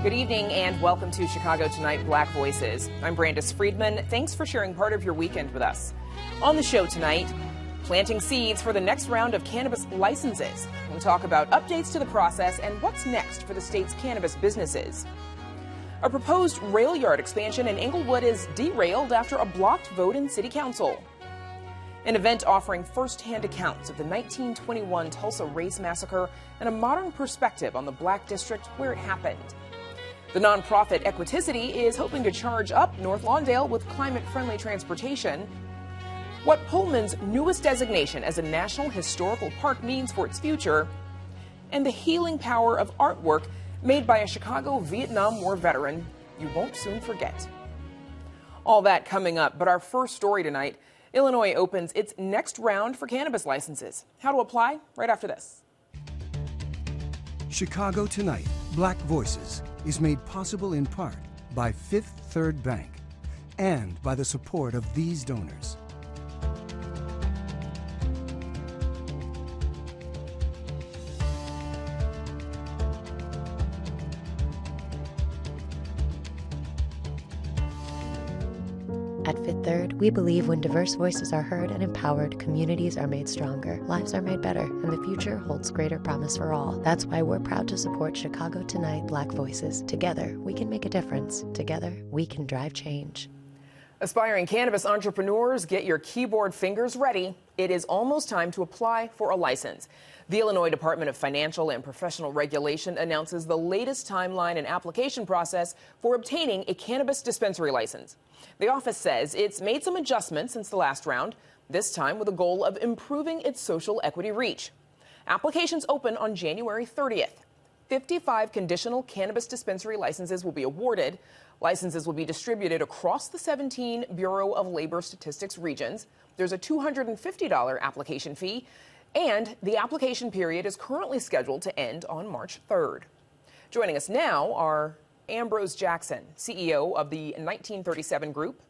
Good evening and welcome to Chicago Tonight Black Voices. I'm Brandis Friedman. Thanks for sharing part of your weekend with us. On the show tonight, planting seeds for the next round of cannabis licenses. We'll talk about updates to the process and what's next for the state's cannabis businesses. A proposed rail yard expansion in Englewood is derailed after a blocked vote in City Council. An event offering first-hand accounts of the 1921 Tulsa Race Massacre and a modern perspective on the Black District where it happened. The nonprofit Equiticity is hoping to charge up North Lawndale with climate-friendly transportation. What Pullman's newest designation as a National Historical Park means for its future, and the healing power of artwork made by a Chicago Vietnam War veteran you won't soon forget. All that coming up, but our first story tonight, Illinois opens its next round for cannabis licenses. How to apply? Right after this. Chicago Tonight, Black Voices, is made possible in part by Fifth Third Bank and by the support of these donors. At Fifth Third, we believe when diverse voices are heard and empowered, communities are made stronger, lives are made better, and the future holds greater promise for all. That's why we're proud to support Chicago Tonight Black Voices. Together, we can make a difference. Together, we can drive change. Aspiring cannabis entrepreneurs, get your keyboard fingers ready. It is almost time to apply for a license. The Illinois Department of Financial and Professional Regulation announces the latest timeline and application process for obtaining a cannabis dispensary license. The office says it's made some adjustments since the last round, this time with a goal of improving its social equity reach. Applications open on January 30th. 55 conditional cannabis dispensary licenses will be awarded. Licenses will be distributed across the 17 Bureau of Labor Statistics regions. There's a $250 application fee, and the application period is currently scheduled to end on March 3rd. Joining us now are Ambrose Jackson, CEO of the 1937 Group,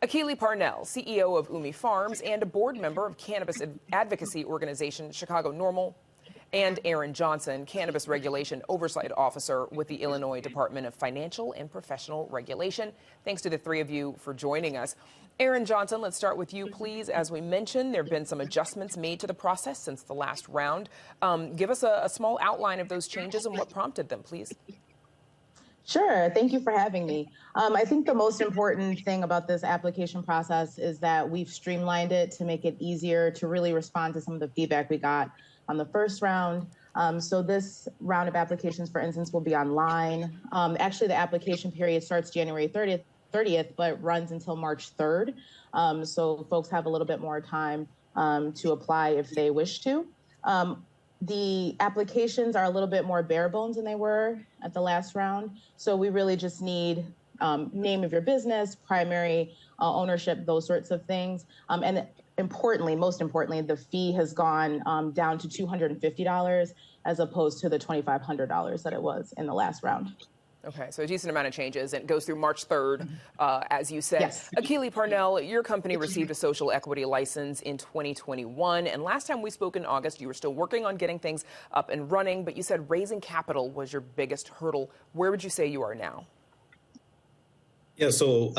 Akili Parnell, CEO of Umi Farms and a board member of cannabis advocacy organization Chicago NORML, and Aaron Johnson, Cannabis Regulation Oversight Officer with the Illinois Department of Financial and Professional Regulation. Thanks to the three of you for joining us. Aaron Johnson, let's start with you, please. As we mentioned, there have been some adjustments made to the process since the last round. Give us a small outline of those changes and what prompted them, please. Sure. Thank you for having me. I think the most important thing about this application process is that we've streamlined it to make it easier to really respond to some of the feedback we got on the first round. So this round of applications, for instance, will be online. Actually, the application period starts January 30th, but runs until March 3rd. So folks have a little bit more time to apply if they wish to. The applications are a little bit more bare bones than they were at the last round. So we really just need name of your business, primary ownership, those sorts of things. And importantly, most importantly, the fee has gone down to $250 as opposed to the $2,500 that it was in the last round. Okay, so a decent amount of changes, and it goes through March 3rd, as you said. Yes. Akili Parnell, your company received a social equity license in 2021, and last time we spoke in August, you were still working on getting things up and running, but you said raising capital was your biggest hurdle. Where would you say you are now? Yeah, so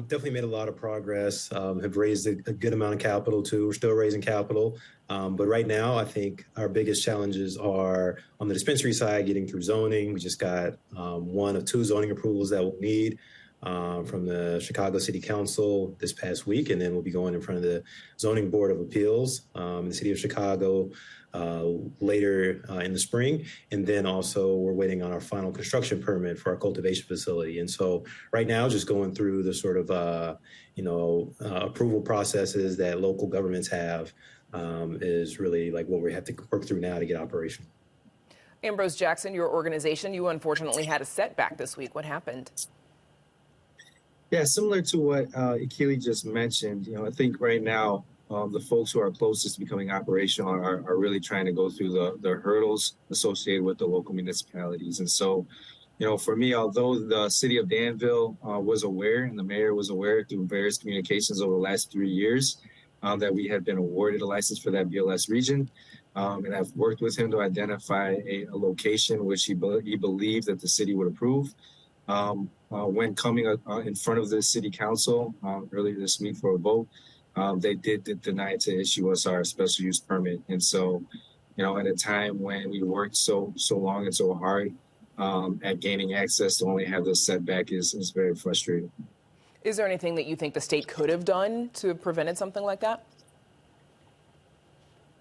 definitely made a lot of progress, have raised a good amount of capital too. We're still raising capital. But right now, I think our biggest challenges are on the dispensary side, getting through zoning. We just got one of two zoning approvals that we'll need from the Chicago City Council this past week. And then we'll be going in front of the Zoning Board of Appeals in the city of Chicago later in the spring. And then also we're waiting on our final construction permit for our cultivation facility. And so right now, just going through the sort of, approval processes that local governments have is really like what we have to work through now to get operational. Ambrose Jackson, your organization, you unfortunately had a setback this week. What happened? Yeah, similar to what Akili just mentioned, I think right now the folks who are closest to becoming operational are really trying to go through the hurdles associated with the local municipalities. And so, for me, although the city of Danville was aware and the mayor was aware through various communications over the last 3 years that we had been awarded a license for that BLS region, And I've worked with him to identify a location which he believed that the city would approve. When coming in front of the city council earlier this week for a vote, they did deny to issue us our special use permit. And so, at a time when we worked so long and so hard at gaining access, to only have this setback is very frustrating. Is there anything that you think the state could have done to have prevented something like that?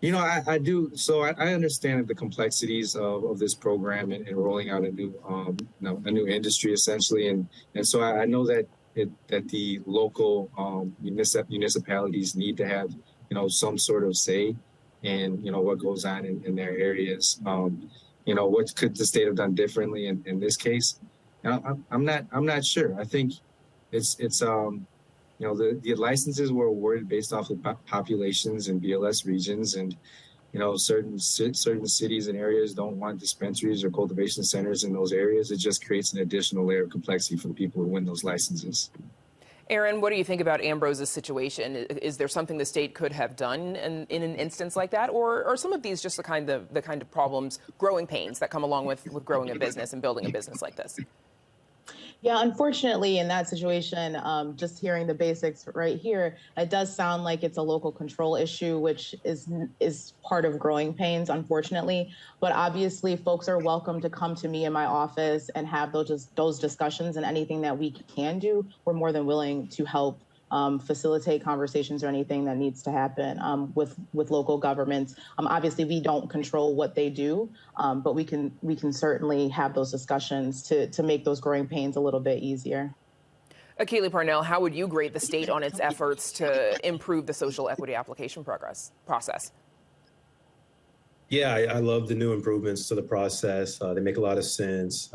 I do. So I understand the complexities of this program and rolling out a new industry essentially, and so I know that the local municipalities need to have some sort of say in what goes on in their areas. What could the state have done differently in this case? I'm not sure. I think it's the licenses were awarded based off of populations in BLS regions, and certain cities and areas don't want dispensaries or cultivation centers in those areas. It just creates an additional layer of complexity for the people who win those licenses. Aaron, what do you think about Ambrose's situation? Is there something the state could have done in an instance like that, or are some of these just the kind of problems, growing pains that come along with growing a business and building a business like this? Yeah, unfortunately, in that situation, just hearing the basics right here, it does sound like it's a local control issue, which is part of growing pains, unfortunately. But obviously, folks are welcome to come to me in my office and have those discussions, and anything that we can do, we're more than willing to help facilitate conversations or anything that needs to happen with local governments. Obviously, we don't control what they do, but we can certainly have those discussions to make those growing pains a little bit easier. Akili Parnell, how would you grade the state on its efforts to improve the social equity application process? Yeah, I love the new improvements to the process. They make a lot of sense,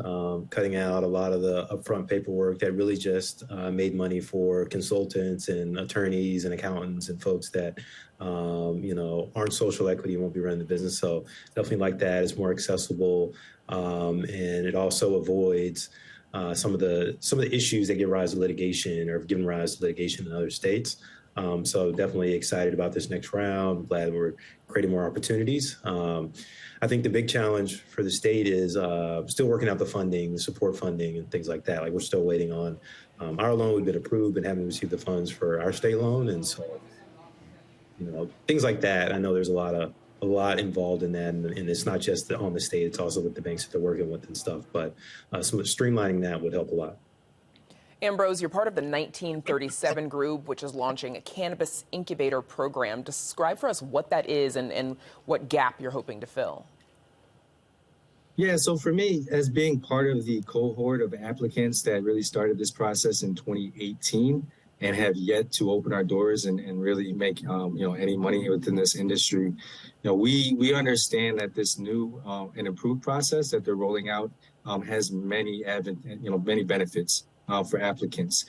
cutting out a lot of the upfront paperwork that really just made money for consultants and attorneys and accountants and folks that, aren't social equity and won't be running the business. So definitely like that. It's more accessible, and it also avoids some of the issues that give rise to litigation or have given rise to litigation in other states. So definitely excited about this next round. Glad we're creating more opportunities. I think the big challenge for the state is still working out the funding, the support funding and things like that. Like we're still waiting on our loan. We've been approved and haven't received the funds for our state loan. And so, things like that. I know there's a lot involved in that. And it's not just on the state, it's also with the banks that they're working with and stuff. But some streamlining that would help a lot. Ambrose, you're part of the 1937 group, which is launching a cannabis incubator program. Describe for us what that is and what gap you're hoping to fill. Yeah, so for me, as being part of the cohort of applicants that really started this process in 2018 and have yet to open our doors and really make any money within this industry, we understand that this new and improved process that they're rolling out has many benefits for applicants.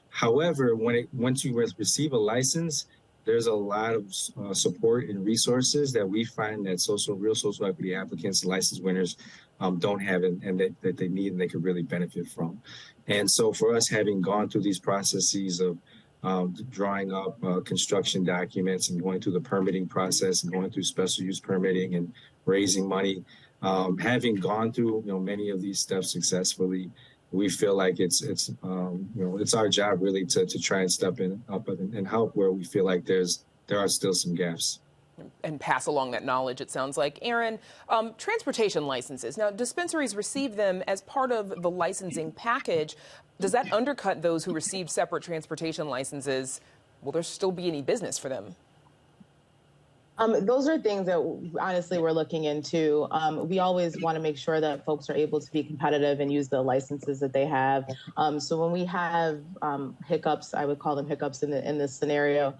However, once you receive a license, there's a lot of support and resources that we find that real social equity applicants and license winners don't have and that they need and they could really benefit from. And so for us, having gone through these processes of drawing up construction documents and going through the permitting process and going through special use permitting and raising money, having gone through many of these steps successfully, we feel like it's our job really to try and step up and help where we feel like there are still some gaps. And pass along that knowledge, it sounds like. Aaron, transportation licenses. Now, dispensaries receive them as part of the licensing package. Does that undercut those who receive separate transportation licenses? Will there still be any business for them? Those are things that honestly we're looking into. We always want to make sure that folks are able to be competitive and use the licenses that they have. So when we have hiccups, I would call them hiccups in this scenario,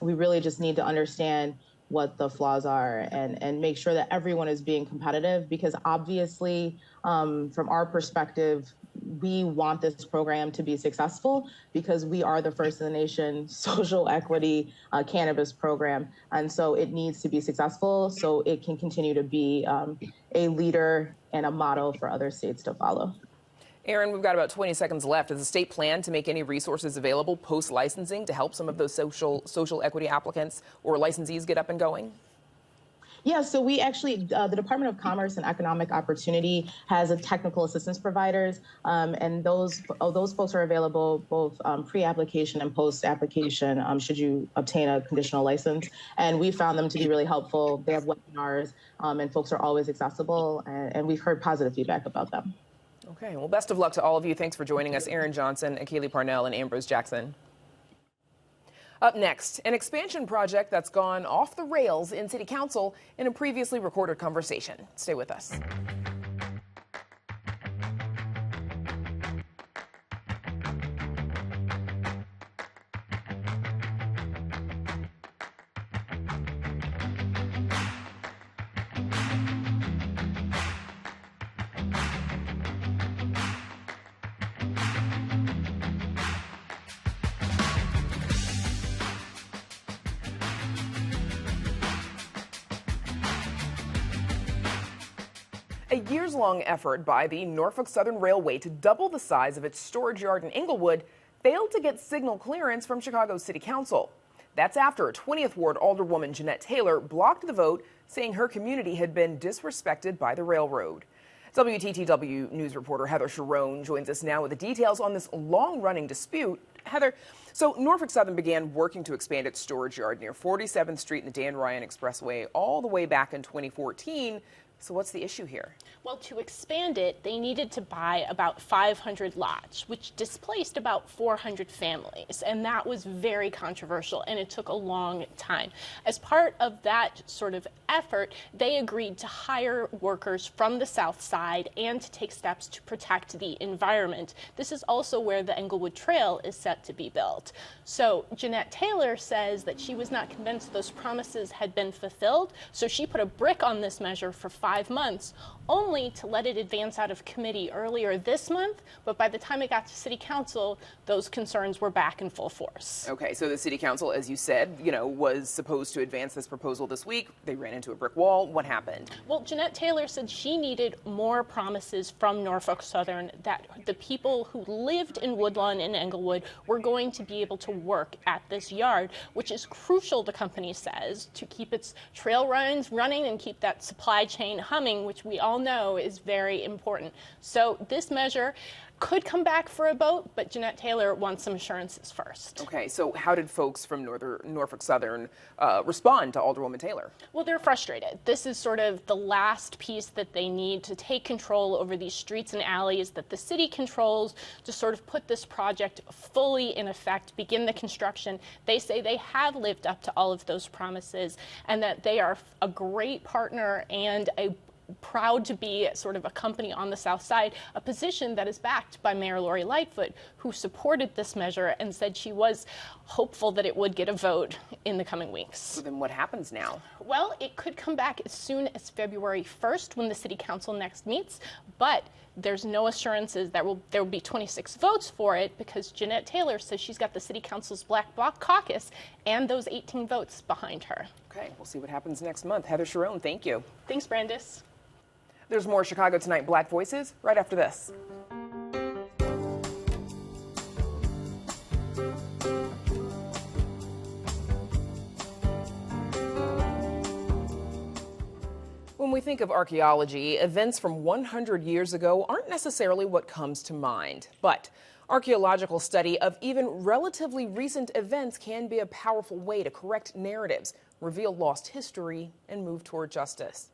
we really just need to understand what the flaws are and make sure that everyone is being competitive, because obviously from our perspective, we want this program to be successful because we are the first in the nation social equity cannabis program. And so it needs to be successful so it can continue to be a leader and a model for other states to follow. Aaron, we've got about 20 seconds left. Does the state plan to make any resources available post-licensing to help some of those social equity applicants or licensees get up and going? Yeah, so we actually, the Department of Commerce and Economic Opportunity has a technical assistance providers, and those folks are available both pre-application and post-application should you obtain a conditional license. And we found them to be really helpful. They have webinars, and folks are always accessible, and we've heard positive feedback about them. Okay, well, best of luck to all of you. Thanks for joining us, Aaron Johnson, Akili Parnell, and Ambrose Jackson. Up next, an expansion project that's gone off the rails in City Council in a previously recorded conversation. Stay with us. A years-long effort by the Norfolk Southern Railway to double the size of its storage yard in Englewood failed to get signal clearance from Chicago's City Council. That's after 20th Ward Alderwoman Jeanette Taylor blocked the vote, saying her community had been disrespected by the railroad. WTTW news reporter Heather Sharon joins us now with the details on this long-running dispute. Heather, so Norfolk Southern began working to expand its storage yard near 47th Street and the Dan Ryan Expressway all the way back in 2014. So what's the issue here? Well, to expand it, they needed to buy about 500 lots, which displaced about 400 families. And that was very controversial, and it took a long time. As part of that sort of effort, they agreed to hire workers from the South Side and to take steps to protect the environment. This is also where the Englewood Trail is set to be built. So Jeanette Taylor says that she was not convinced those promises had been fulfilled, so she put a brick on this measure for 5 months, only to let it advance out of committee earlier this month. But by the time it got to City Council, those concerns were back in full force. Okay, so the City Council, as you said, was supposed to advance this proposal this week. They ran into a brick wall. What happened? Well, Jeanette Taylor said she needed more promises from Norfolk Southern that the people who lived in Woodlawn and Englewood were going to be able to work at this yard, which is crucial, the company says, to keep its trail runs running and keep that supply chain humming, which we all know is very important. So this measure could come back for a vote, but Jeanette Taylor wants some assurances first. Okay, so how did folks from Norfolk Southern respond to Alderwoman Taylor? Well, they're frustrated. This is sort of the last piece that they need to take control over these streets and alleys that the city controls to sort of put this project fully in effect, begin the construction. They say they have lived up to all of those promises and that they are a great partner and proud to be sort of a company on the South Side, a position that is backed by Mayor Lori Lightfoot, who supported this measure and said she was hopeful that it would get a vote in the coming weeks. So then what happens now? Well, it could come back as soon as February 1st when the City Council next meets, but there's no assurances that there will be 26 votes for it because Jeanette Taylor says she's got the City Council's Black Bloc Caucus and those 18 votes behind her. Okay, we'll see what happens next month. Heather Sharon, thank you. Thanks, Brandis. There's more Chicago Tonight Black Voices right after this. When we think of archaeology, events from 100 years ago aren't necessarily what comes to mind. But archaeological study of even relatively recent events can be a powerful way to correct narratives, reveal lost history, and move toward justice.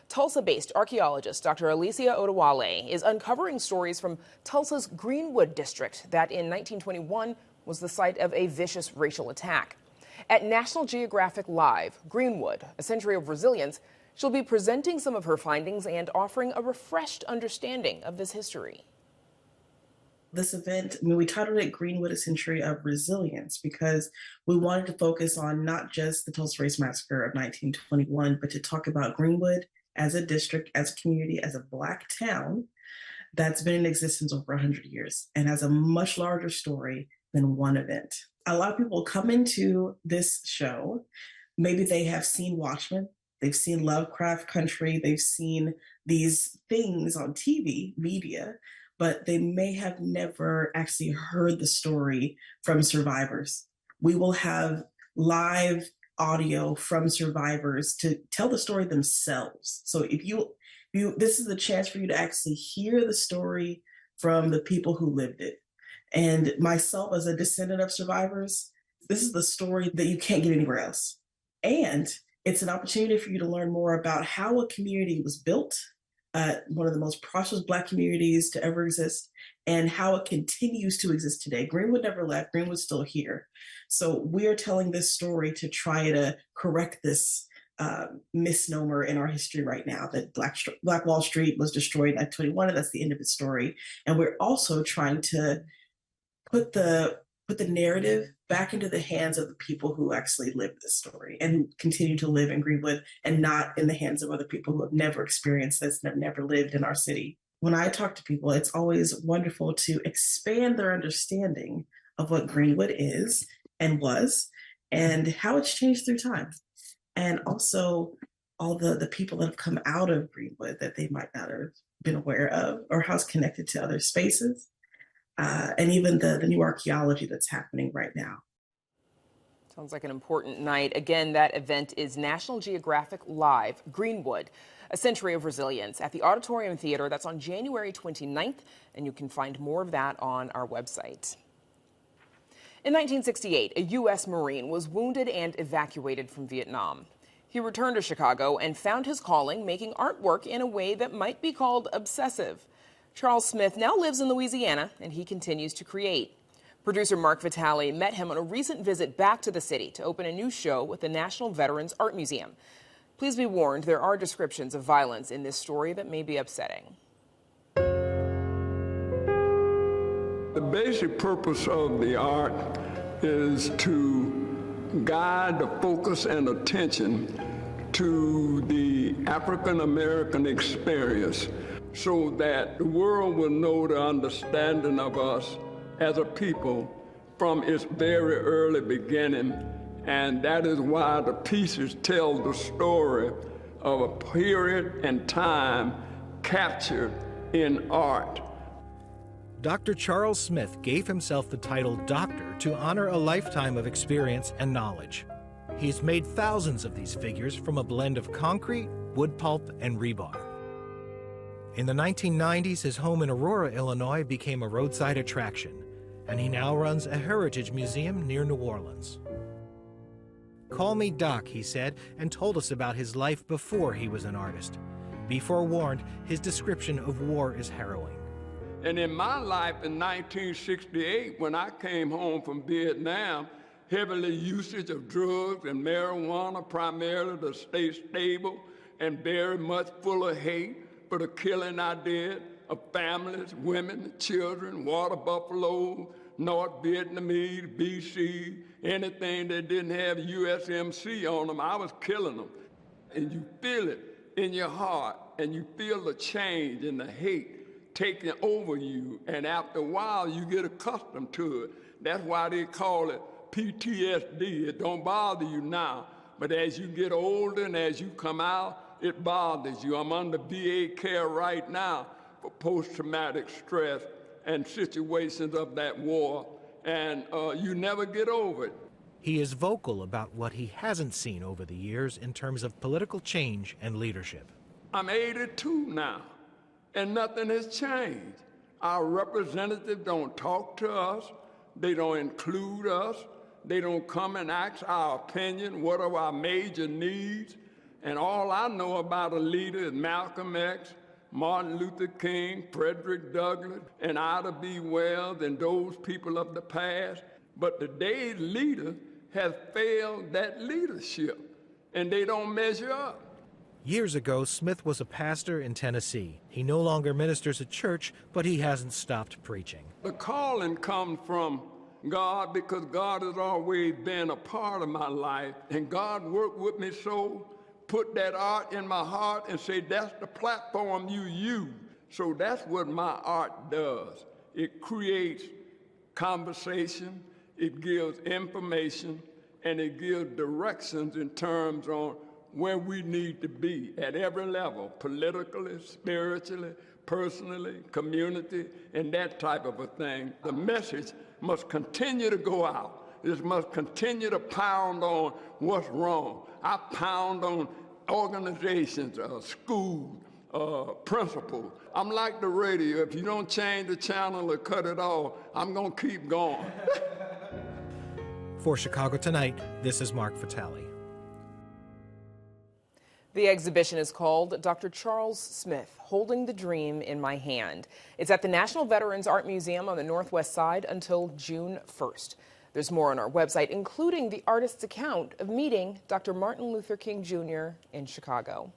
Tulsa-based archaeologist Dr. Alicia Odewale is uncovering stories from Tulsa's Greenwood district that in 1921 was the site of a vicious racial attack. At National Geographic Live, Greenwood, A Century of Resilience, she'll be presenting some of her findings and offering a refreshed understanding of this history. This event, we titled it Greenwood, A Century of Resilience because we wanted to focus on not just the Tulsa Race Massacre of 1921, but to talk about Greenwood as a district, as a community, as a Black town that's been in existence over 100 years and has a much larger story than one event. A lot of people come into this show, maybe they have seen Watchmen, they've seen Lovecraft Country, they've seen these things on TV, media, but they may have never actually heard the story from survivors. We will have live audio from survivors to tell the story themselves. So if you this is a chance for you to actually hear the story from the people who lived it. And myself, as a descendant of survivors, this is the story that you can't get anywhere else. And it's an opportunity for you to learn more about how a community was built, one of the most prosperous Black communities to ever exist, and how it continues to exist today. Greenwood never left. Greenwood's still here. So we're telling this story to try to correct this misnomer in our history right now, that Black Wall Street was destroyed in 1921, and that's the end of its story. And we're also trying to put the narrative back into the hands of the people who actually lived this story and who continue to live in Greenwood, and not in the hands of other people who have never experienced this and have never lived in our city. When I talk to people, it's always wonderful to expand their understanding of what Greenwood is and was, and how it's changed through time. And also all the people that have come out of Greenwood that they might not have been aware of, or how it's connected to other spaces. And even the new archaeology that's happening right now. Sounds like an important night. Again, that event is National Geographic Live, Greenwood, A Century of Resilience, at the Auditorium Theater. That's on January 29th, and you can find more of that on our website. In 1968, a U.S. Marine was wounded and evacuated from Vietnam. He returned to Chicago and found his calling making artwork in a way that might be called obsessive. Charles Smith now lives in Louisiana, and he continues to create. Producer Mark Vitale met him on a recent visit back to the city to open a new show with the National Veterans Art Museum. Please be warned, there are descriptions of violence in this story that may be upsetting. The basic purpose of the art is to guide the focus and attention to the African American experience, so that the world will know the understanding of us as a people from its very early beginning. And that is why the pieces tell the story of a period and time captured in art. Dr. Charles Smith gave himself the title Doctor to honor a lifetime of experience and knowledge. He's made thousands of these figures from a blend of concrete, wood pulp, and rebar. In the 1990s, his home in Aurora, Illinois became a roadside attraction, and he now runs a heritage museum near New Orleans. "Call me Doc," he said, and told us about his life before he was an artist. Be forewarned, his description of war is harrowing. And in my life in 1968, when I came home from Vietnam, heavily usage of drugs and marijuana, primarily to stay stable, and very much full of hate for the killing I did of families, women, children, water buffalo, North Vietnamese, BC, anything that didn't have USMC on them, I was killing them. And you feel it in your heart, and you feel the change and the hate taking over you, and after a while you get accustomed to it. That's why they call it PTSD. It don't bother you now, but as you get older and as you come out, it bothers you. I'm under VA care right now for post-traumatic stress and situations of that war, and you never get over it. He is vocal about what he hasn't seen over the years in terms of political change and leadership. I'm 82 now, and nothing has changed. Our representatives don't talk to us. They don't include us. They don't come and ask our opinion. What are our major needs? And all I know about a leader is Malcolm X, Martin Luther King, Frederick Douglass, and Ida B. Wells, and those people of the past. But today's leader has failed that leadership, and they don't measure up. Years ago, Smith was a pastor in Tennessee. He no longer ministers at church, but he hasn't stopped preaching. The calling comes from God, because God has always been a part of my life, and God worked with me so, put that art in my heart and say, that's the platform you use. So that's what my art does. It creates conversation, it gives information, and it gives directions in terms on where we need to be at every level, politically, spiritually, personally, community, and that type of a thing. The message must continue to go out, is must continue to pound on what's wrong. I pound on organizations, schools, principles. I'm like the radio. If you don't change the channel or cut it off, I'm going to keep going. For Chicago Tonight, this is Mark Vitale. The exhibition is called Dr. Charles Smith, Holding the Dream in My Hand. It's at the National Veterans Art Museum on the Northwest Side until June 1st. There's more on our website, including the artist's account of meeting Dr. Martin Luther King Jr. in Chicago.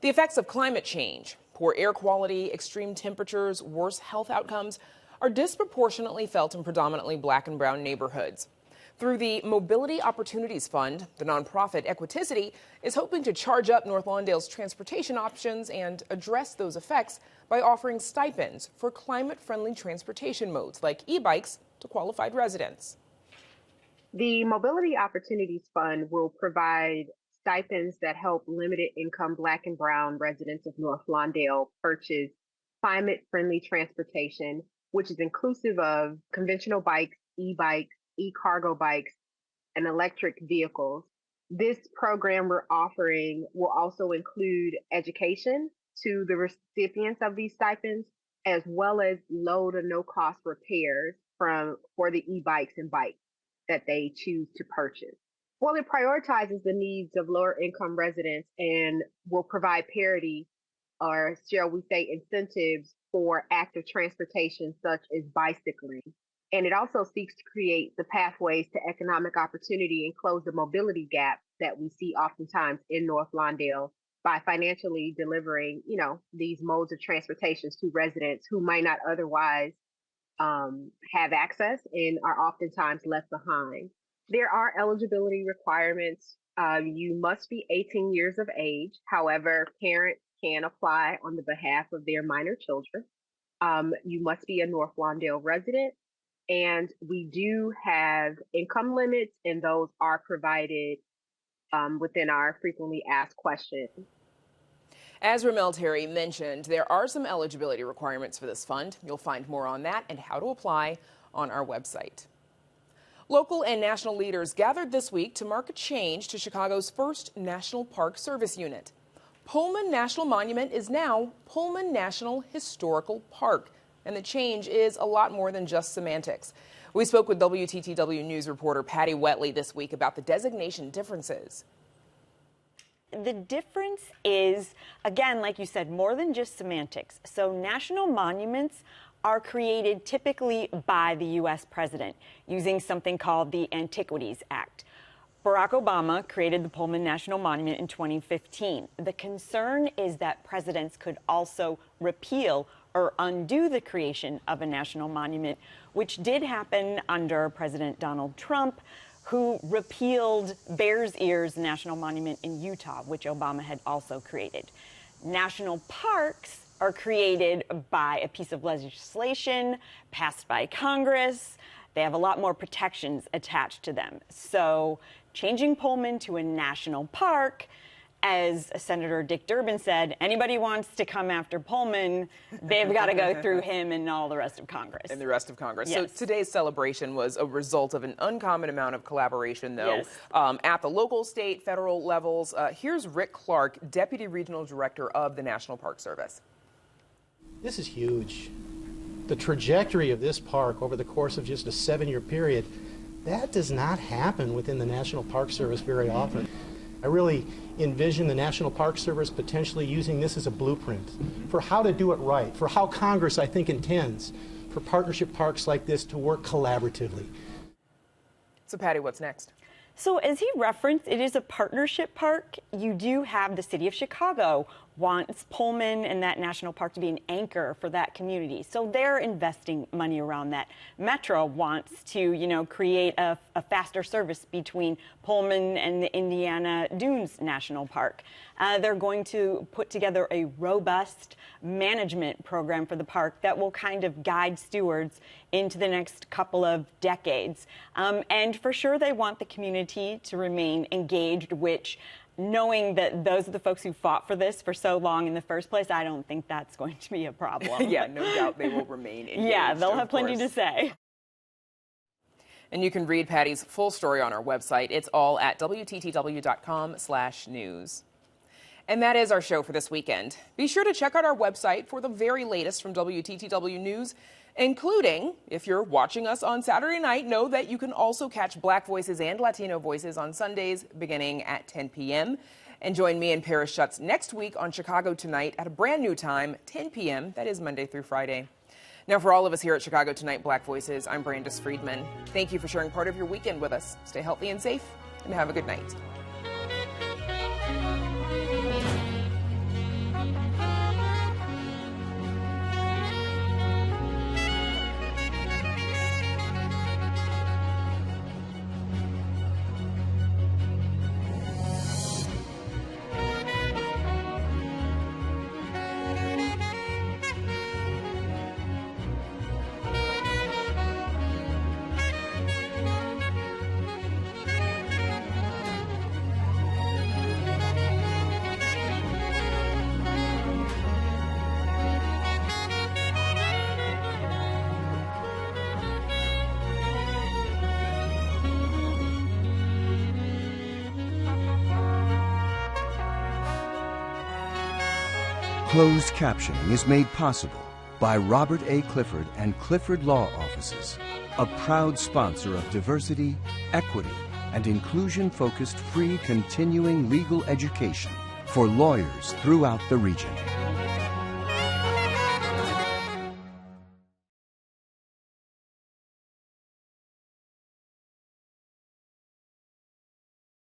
The effects of climate change, poor air quality, extreme temperatures, worse health outcomes are disproportionately felt in predominantly black and brown neighborhoods. Through the Mobility Opportunities Fund, the nonprofit Equiticity is hoping to charge up North Lawndale's transportation options and address those effects by offering stipends for climate-friendly transportation modes like e-bikes to qualified residents. The Mobility Opportunities Fund will provide stipends that help limited income black and brown residents of North Lawndale purchase climate-friendly transportation, which is inclusive of conventional bikes, e-bikes, e-cargo bikes, and electric vehicles. This program we're offering will also include education to the recipients of these stipends, as well as low to no cost repairs for the e-bikes and bikes that they choose to purchase. Well, it prioritizes the needs of lower income residents and will provide parity, or shall we say incentives, for active transportation such as bicycling. And it also seeks to create the pathways to economic opportunity and close the mobility gap that we see oftentimes in North Lawndale by financially delivering, these modes of transportation to residents who might not otherwise have access and are oftentimes left behind. There are eligibility requirements. You must be 18 years of age. However, parents can apply on the behalf of their minor children. You must be a North Lawndale resident. And we do have income limits, and those are provided within our frequently asked questions. As Ramel Terry mentioned, there are some eligibility requirements for this fund. You'll find more on that and how to apply on our website. Local and national leaders gathered this week to mark a change to Chicago's first National Park Service unit. Pullman National Monument is now Pullman National Historical Park. And the change is a lot more than just semantics. We spoke with WTTW News reporter Patty Wetley this week about the designation differences. The difference is, again, like you said, more than just semantics. So national monuments are created typically by the U.S. president using something called the Antiquities Act. Barack Obama created the Pullman National Monument in 2015. The concern is that presidents could also repeal or undo the creation of a national monument, which did happen under President Donald Trump, who repealed Bears Ears National Monument in Utah, which Obama had also created. National parks are created by a piece of legislation passed by Congress. They have a lot more protections attached to them. So changing Pullman to a national park, as Senator Dick Durbin said, anybody wants to come after Pullman, they've got to go through him and all the rest of Congress. And the rest of Congress. Yes. So today's celebration was a result of an uncommon amount of collaboration, though, yes. At the local, state, federal levels. Here's Rick Clark, Deputy Regional Director of the National Park Service. This is huge. The trajectory of this park over the course of just a 7-year period, that does not happen within the National Park Service very often. I really envision the National Park Service potentially using this as a blueprint for how to do it right, for how Congress, I think, intends for partnership parks like this to work collaboratively. So, Patty, what's next? So as he referenced, it is a partnership park. You do have the city of Chicago wants Pullman and that national park to be an anchor for that community. So they're investing money around that. Metro wants to, create a faster service between Pullman and the Indiana Dunes National Park. They're going to put together a robust management program for the park that will kind of guide stewards into the next couple of decades. And for sure, they want the community to remain engaged, which, knowing that those are the folks who fought for this for so long in the first place, I don't think that's going to be a problem. Yeah, no doubt they will remain engaged. Yeah, they'll have plenty to say. And you can read Patty's full story on our website. It's all at WTTW.com/news. And that is our show for this weekend. Be sure to check out our website for the very latest from WTTW News, including, if you're watching us on Saturday night, know that you can also catch Black Voices and Latino Voices on Sundays beginning at 10 p.m. And join me and Paris Schutz next week on Chicago Tonight at a brand new time, 10 p.m. That is Monday through Friday. Now, for all of us here at Chicago Tonight Black Voices, I'm Brandis Friedman. Thank you for sharing part of your weekend with us. Stay healthy and safe, and have a good night. Closed captioning is made possible by Robert A. Clifford and Clifford Law Offices, a proud sponsor of diversity, equity, and inclusion-focused free continuing legal education for lawyers throughout the region.